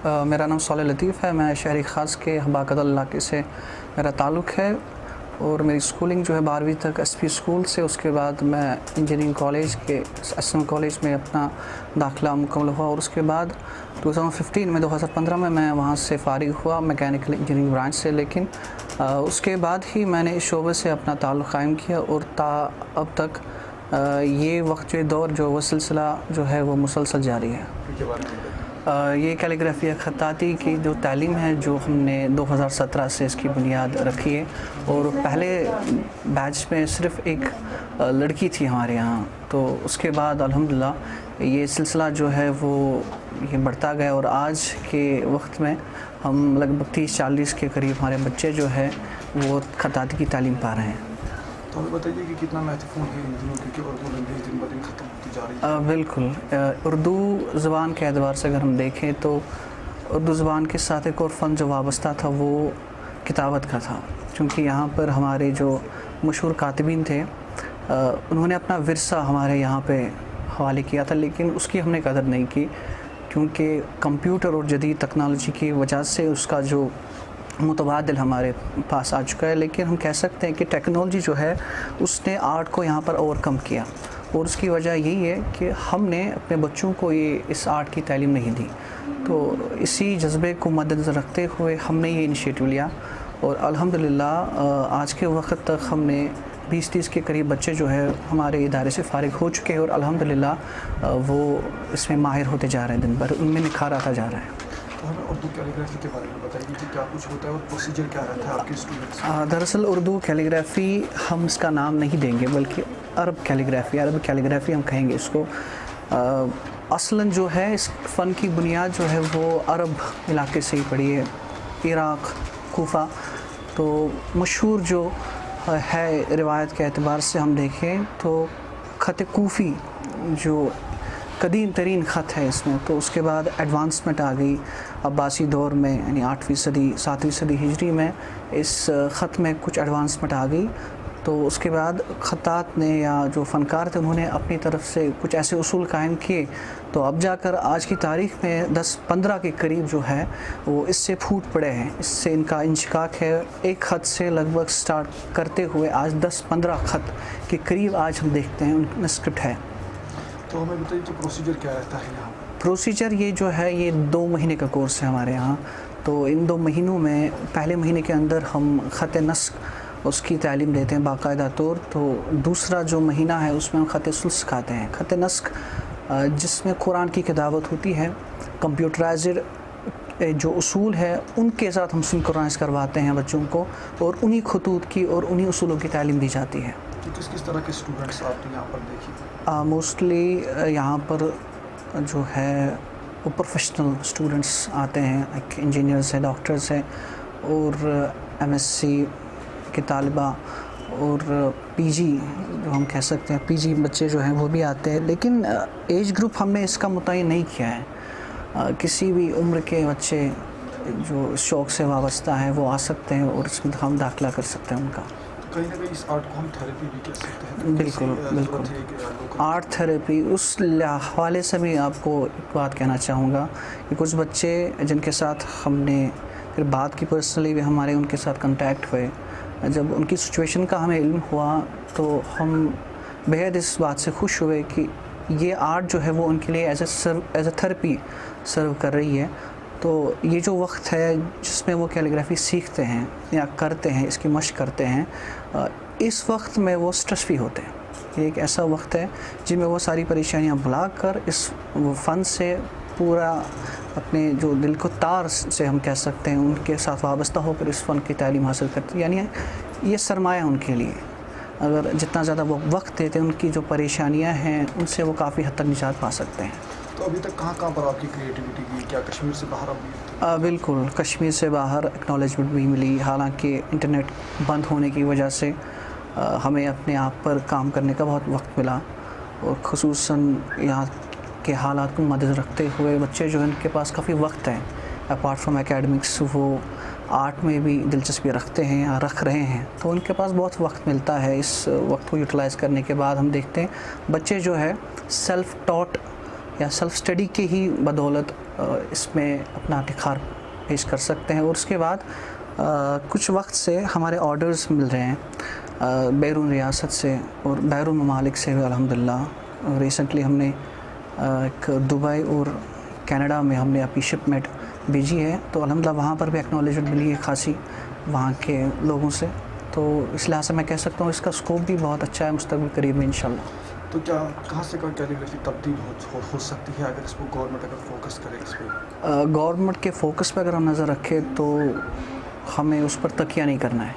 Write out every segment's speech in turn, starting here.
मेरा नाम साले लतीफ़ है। मैं शहरी ख़ास के हबाकदल इलाके से मेरा ताल्लुक़ है और मेरी स्कूलिंग जो है 12वीं तक एसपी स्कूल से। उसके बाद मैं इंजीनियरिंग कॉलेज के एसएम कॉलेज में अपना दाखिला मुकम्मल हुआ और उसके बाद 2015 में मैं वहाँ से फ़ारिग हुआ मैकेनिकल इंजीनियरिंग ब्रांच से। लेकिन उसके बाद ही मैंने इस शोबे से अपना ताल्लुक़ क़ायम किया और अब तक ये वक्त जो दौर जो वो सिलसिला जो है वो मुसलसल जारी है। ये कैलीग्राफी या ख़त्ताती की जो तालीम है जो हमने 2017 से इसकी बुनियाद रखी है और पहले बैच में सिर्फ़ एक लड़की थी हमारे यहाँ, तो उसके बाद अल्हम्दुलिल्लाह ये सिलसिला जो है वो ये बढ़ता गया और आज के वक्त में हम लगभग 30-40 के करीब हमारे बच्चे जो है वो ख़त्ताती की तालीम पा रहे हैं। तो हमें बताइए कि कितना महत्वपूर्ण है इन दिनों, क्योंकि उर्दू लैंग्वेज दिन ब दिन ख़त्म होती जा रही है। बिल्कुल, उर्दू ज़बान के एतबार से अगर हम देखें तो उर्दू ज़बान के साथ एक और फ़न जो वाबस्ता था वो किताबत का था, क्योंकि यहाँ पर हमारे जो मशहूर कातिबीन थे उन्होंने अपना विरसा हमारे यहाँ पे हवाले किया था, लेकिन उसकी हमने कदर नहीं की क्योंकि कंप्यूटर और जदीद टेक्नोलॉजी की वजह से उसका जो मुतबादिल हमारे पास आ चुका है। लेकिन हम कह सकते हैं कि टेक्नोलॉजी जो है उसने आर्ट को यहाँ पर ओवरकम किया और उसकी वजह यही है कि हमने अपने बच्चों को ये इस आर्ट की तालीम नहीं दी। तो इसी जज्बे को मद्देनज़र रखते हुए हमने ये इनिशिएटिव लिया और अल्हम्दुलिल्लाह आज के वक्त तक हमने 20-30 के करीब बच्चे जो है हमारे इदारे से फ़ारिग हो चुके हैं और अल्हम्दुलिल्लाह वो इसमें माहिर होते जा रहे हैं, दिन भर उनमें निखार आता जा रहा है। तो हमें उर्दू कैलीग्राफी के बारे में बताइए कि क्या कुछ होता है और प्रोसीजर क्या रहता है आपके स्टूडेंट्स? दरअसल उर्दू कैलीग्राफी हम इसका नाम नहीं देंगे बल्कि अरब कैलीग्राफी हम कहेंगे इसको। असलन जो है इस फ़न की बुनियाद जो है वो अरब इलाके से ही पड़ी है, इराक़, कूफ़ा। तो मशहूर जो है रिवायत के एतबार से हम देखें तो ख़त कूफ़ी जो कदीम तरीन ख़त है इसमें, तो उसके बाद एडवांसमेंट आ गई अब्बासी दौर में, यानी 8वीं सदी 7वीं सदी हिजरी में इस ख़त में कुछ एडवांसमेंट आ गई। तो उसके बाद ख़त्तात ने या जो फ़नकार थे उन्होंने अपनी तरफ से कुछ ऐसे उसूल कायम किए, तो अब जाकर आज की तारीख़ में 10-15 के करीब जो है वो इससे फूट पड़े हैं, इससे इनका इंशिकाक है। एक ख़त से लगभग स्टार्ट करते हुए आज 10-15 ख़त के करीब आज हम देखते हैं उनका स्क्रिप्ट है। तो हमें बताइए कि प्रोसीजर क्या रहता है यहाँ? प्रोसीजर ये जो है ये 2 महीने का कोर्स है हमारे यहाँ। तो इन 2 महीनों में पहले महीने के अंदर हम ख़त नस्ख उसकी तालीम देते हैं बाकायदा तौर। तो दूसरा जो महीना है उसमें हम ख़त सुल्ह सिखाते हैं। ख़त नस्ख जिसमें कुरान की किताबत होती है, कंप्यूटराइज्ड जो उसूल है उनके साथ हम सिंक्रोनाइज़ करवाते हैं बच्चों को और उन्हीं खतूत की और उन्हीं उसूलों की तालीम दी जाती है। तो किस तरह के स्टूडेंट्स आपने यहाँ पर देखे? मोस्टली यहाँ पर जो है वो प्रोफेशनल स्टूडेंट्स आते हैं, एक इंजीनियर्स हैं, डॉक्टर्स हैं और एमएससी के तालिबा और पीजी जो हम कह सकते हैं पीजी बच्चे जो हैं वो भी आते हैं। लेकिन एज ग्रुप हमने इसका मुतय्यन नहीं किया है। किसी भी उम्र के बच्चे जो शौक़ से वाबस्ता है वो आ सकते हैं और इसमें हम दाखिला कर सकते हैं उनका। कहीं ना कहीं इस आर्ट को हम थेरेपी भी कह सकते हैं। बिल्कुल आर्ट थेरेपी उस हवाले से भी आपको एक बात कहना चाहूँगा कि कुछ बच्चे जिनके साथ हमने फिर बात की पर्सनली भी हमारे उनके साथ कांटेक्ट हुए, जब उनकी सिचुएशन का हमें इल्म हुआ तो हम बेहद इस बात से खुश हुए कि ये आर्ट जो है वो उनके लिए एज ए थेरेपी सर्व कर रही है। तो ये जो वक्त है जिसमें वो कैलीग्राफी सीखते हैं या करते हैं, इसकी मशक करते हैं, इस वक्त में वो स्ट्रेस फ्री होते हैं। ये एक ऐसा वक्त है जिसमें वो सारी परेशानियां भुला कर इस फ़न से पूरा अपने जो दिल को तार से हम कह सकते हैं उनके साथ वाबस्ता होकर इस फ़न की तालीम हासिल करते हैं। यानी ये सरमाया उनके लिए, अगर जितना ज़्यादा वो वक्त देते हैं उनकी जो परेशानियाँ हैं उनसे वो काफ़ी हद तक निजात पा सकते हैं। तो अभी तक कहाँ पर आपकी क्रिएटिविटी की, क्या कश्मीर से बाहर अभी? बिल्कुल, कश्मीर से बाहर एक्नॉलेजमेंट भी मिली। हालांकि इंटरनेट बंद होने की वजह से हमें अपने आप पर काम करने का बहुत वक्त मिला और ख़ुसूसन यहाँ के हालात को मद्देनज़र रखते हुए बच्चे जो हैं उनके पास काफ़ी वक्त है, अपार्ट फ्रॉम एकेडमिक्स वो आर्ट में भी दिलचस्पी रखते हैं या रख रहे हैं, तो उनके पास बहुत वक्त मिलता है। इस वक्त को यूटिलाइज़ करने के बाद हम देखते हैं बच्चे जो है सेल्फ़ टॉट یا سیلف اسٹڈی کی ہی بدولت اس میں اپنا نکھار پیش کر سکتے ہیں. اور اس کے بعد کچھ وقت سے ہمارے آرڈرز مل رہے ہیں بیرون ریاست سے اور بیرون ممالک سے بھی الحمدللہ. ریسنٹلی ہم نے ایک دبئی اور کینیڈا میں ہم نے اپنی شپمنٹ بھیجی ہے, تو الحمدللہ وہاں پر بھی ایکنالجمنٹ ملی ہے خاصی وہاں کے لوگوں سے. تو اس لحاظ سے میں کہہ سکتا ہوں اس کا اسکوپ بھی بہت اچھا ہے مستقبل قریب میں انشاءاللہ. تو کیا کہاں سے کوئی کیلیگرافی تبدیل ہو سکتی ہے اگر اس کو گورنمنٹ اگر فوکس کرے اس پہ؟ گورنمنٹ کے فوکس پہ اگر ہم نظر رکھیں تو ہمیں اس پر تکیہ نہیں کرنا ہے.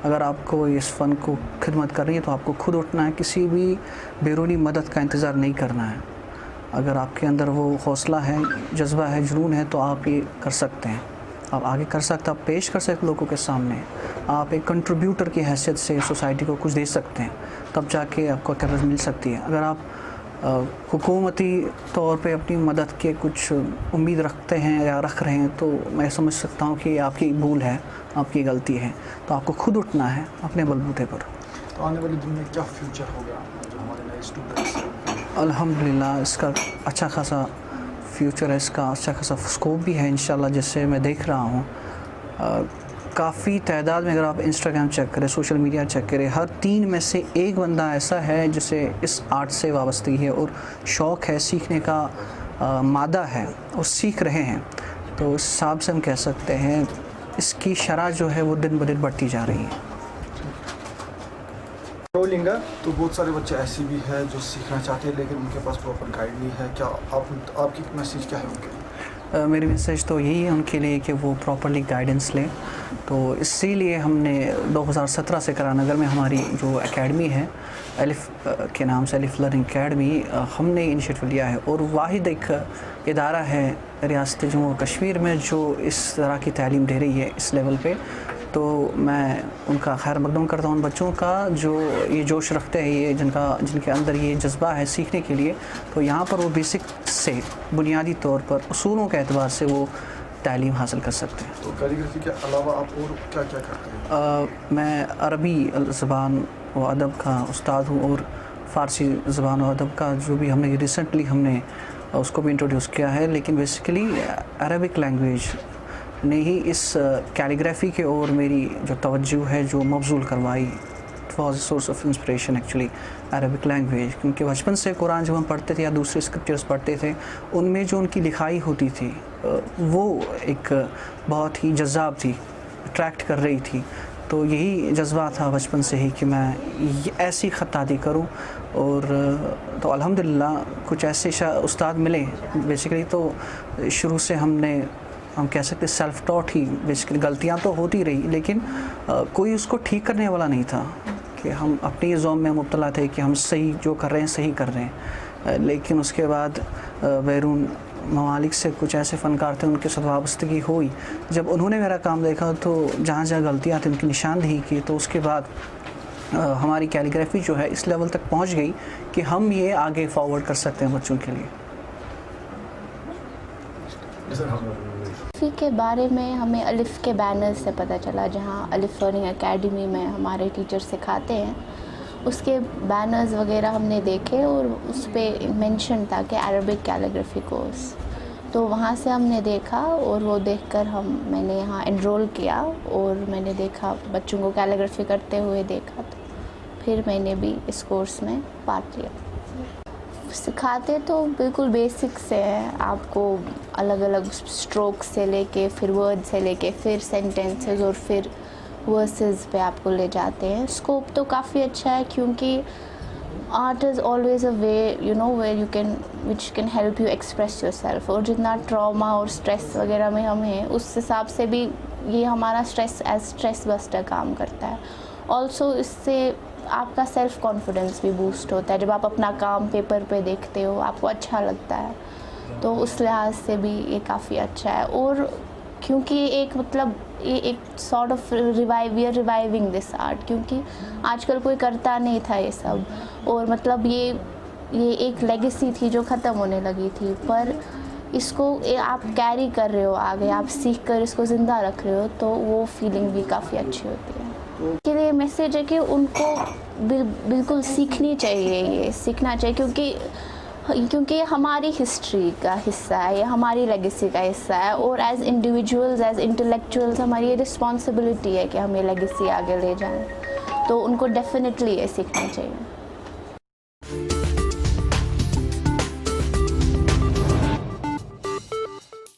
اگر آپ کو اس فن کو خدمت کرنی ہے تو آپ کو خود اٹھنا ہے, کسی بھی بیرونی مدد کا انتظار نہیں کرنا ہے. اگر آپ کے اندر وہ حوصلہ ہے, جذبہ ہے, جنون ہے, تو آپ یہ کر سکتے ہیں, آپ آگے کر سکتے ہیں, آپ پیش کر سکتے لوگوں کے سامنے, آپ ایک کنٹریبیوٹر کی حیثیت سے سوسائٹی کو کچھ دے سکتے ہیں, تب جا کے آپ کو قرض مل سکتی ہے. اگر آپ حکومتی طور پہ اپنی مدد کے کچھ امید رکھتے ہیں یا رکھ رہے ہیں تو میں سمجھ سکتا ہوں کہ آپ کی بھول ہے, آپ کی غلطی ہے. تو آپ کو خود اٹھنا ہے اپنے بلبوتے پر. تو آنے والے دن میں کیا فیوچر ہوگا جو ہمارے نئے اسٹوڈنٹس ہیں؟ الحمدللہ اس کا اچھا خاصا فیوچر ہے, اس کا اچھا خاصا اسکوپ بھی ہے انشاءاللہ. جیسے میں دیکھ رہا ہوں کافی تعداد میں, اگر آپ انسٹاگرام چیک کریں, سوشل میڈیا چیک کریں, ہر 3 میں سے 1 بندہ ایسا ہے جسے اس آرٹ سے وابستگی ہے اور شوق ہے, سیکھنے کا مادہ ہے, اور سیکھ رہے ہیں. تو اس حساب سے ہم کہہ سکتے ہیں اس کی شرح جو ہے وہ دن بدن بڑھتی جا رہی ہے. تو بہت سارے بچے ایسے بھی ہیں جو سیکھنا چاہتے ہیں لیکن ان کے پاس پراپر گائیڈ نہیں ہے. کیا آپ کی میسیج کیا ہے ان کے؟ میری میسیج تو یہی ہے ان کے لیے کہ وہ پراپرلی گائیڈنس لیں. تو اسی لیے ہم نے 2017 سے کرا نگر میں ہماری جو اکیڈمی ہے الف کے نام سے, الف لرننگ اکیڈمی, ہم نے انیشیٹو لیا ہے, اور واحد ایک ادارہ ہے ریاست جموں کشمیر میں جو اس طرح کی تعلیم دے رہی ہے اس لیول پہ. تو میں ان کا خیر مقدم کرتا ہوں, ان بچوں کا جو یہ جوش رکھتے ہیں, یہ جن کے اندر یہ جذبہ ہے سیکھنے کے لیے. تو یہاں پر وہ بیسک سے بنیادی طور پر اصولوں کے اعتبار سے وہ تعلیم حاصل کر سکتے ہیں. تو کیلیگرافی کے علاوہ آپ اور کیا کیا کرتے ہیں؟ میں عربی زبان و ادب کا استاد ہوں, اور فارسی زبان و ادب کا جو بھی ہم نے ریسنٹلی ہم نے اس کو بھی انٹروڈیوس کیا ہے. لیکن بیسیکلی عربک لینگویج نے ہی اس کیلیگرافی کے اور میری جو توجہ ہے جو مبذول کروائی. It was a source of inspiration actually Arabic language, کیونکہ بچپن سے قرآن جب ہم پڑھتے تھے یا دوسرے اسکرپچرس پڑھتے تھے ان میں جو ان کی لکھائی ہوتی تھی وہ ایک بہت ہی جذاب تھی, اٹریکٹ کر رہی تھی. تو یہی جذبہ تھا بچپن سے ہی کہ میں ایسی خطاطی کروں. اور تو الحمدللہ کچھ ایسے استاد ملے. بیسیکلی تو شروع سے ہم کہہ سکتے سیلف ٹاٹ ہی, بیسیکلی غلطیاں تو ہوتی رہی لیکن کوئی اس کو ٹھیک کرنے والا نہیں تھا, کہ ہم اپنی زوم میں مبتلا تھے کہ ہم صحیح جو کر رہے ہیں صحیح کر رہے ہیں. لیکن اس کے بعد بیرون ممالک سے کچھ ایسے فنکار تھے, ان کے ساتھ وابستگی ہوئی. جب انہوں نے میرا کام دیکھا تو جہاں جہاں غلطیاں تھیں ان کی نشاندہی کی. تو اس کے بعد ہماری کیلیگرافی جو ہے اس لیول تک پہنچ گئی کہ ہم یہ آگے فارورڈ کر سکتے ہیں بچوں کے لیے. کے بارے میں ہمیں الف کے بینر سے پتہ چلا, جہاں الف لرننگ اکیڈمی میں ہمارے ٹیچر سکھاتے ہیں. اس کے بینرز وغیرہ ہم نے دیکھے اور اس پہ مینشن تھا کہ عربک کیلیگرافی کورس. تو وہاں سے ہم نے دیکھا اور وہ دیکھ کر میں نے یہاں انرول کیا, اور میں نے دیکھا بچوں کو کیلیگرافی کرتے ہوئے دیکھا, تو پھر میں نے بھی اس کورس میں پارٹ لیا. سکھاتے تو بالکل بیسک سے ہیں, آپ کو الگ الگ اسٹروک سے لے کے پھر ورڈ سے لے کے پھر سینٹینسز اور پھر ورسز پہ آپ کو لے جاتے ہیں. اسکوپ تو کافی اچھا ہے کیونکہ art is always a way where you can which can help you express your self. اور جتنا ٹراما اور اسٹریس وغیرہ میں ہم ہیں اس حساب سے بھی یہ ہمارا اسٹریس بسٹر کام کرتا ہے. آلسو اس سے آپ کا سیلف کانفیڈنس بھی بوسٹ ہوتا ہے. جب آپ اپنا کام پیپر پہ دیکھتے ہو آپ کو اچھا لگتا ہے, تو اس لحاظ سے بھی یہ کافی اچھا ہے. اور کیونکہ یہ ایک sort of reviving this art, کیونکہ آج کل کوئی کرتا نہیں تھا یہ سب, اور یہ ایک لیگیسی تھی جو ختم ہونے لگی تھی. پر اس کو آپ کیری کر رہے ہو آگے, آپ سیکھ کر اس کو زندہ رکھ رہے ہو, تو وہ فیلنگ بھی کافی اچھی ہوتی ہے. کے لیے میسیج ہے کہ ان کو بالکل سیکھنی چاہیے, یہ سیکھنا چاہیے, کیونکہ کیونکہ یہ ہماری ہسٹری کا حصہ ہے، یہ ہماری لیگیسی کا حصہ ہے، اور ایز انڈیویجولز، ایز انٹلیکچوئلز ہماری یہ رسپانسبلٹی ہے کہ ہم یہ لیگیسی آگے لے جائیں، تو ان کو ڈیفینیٹلی یہ سیکھنا چاہیے.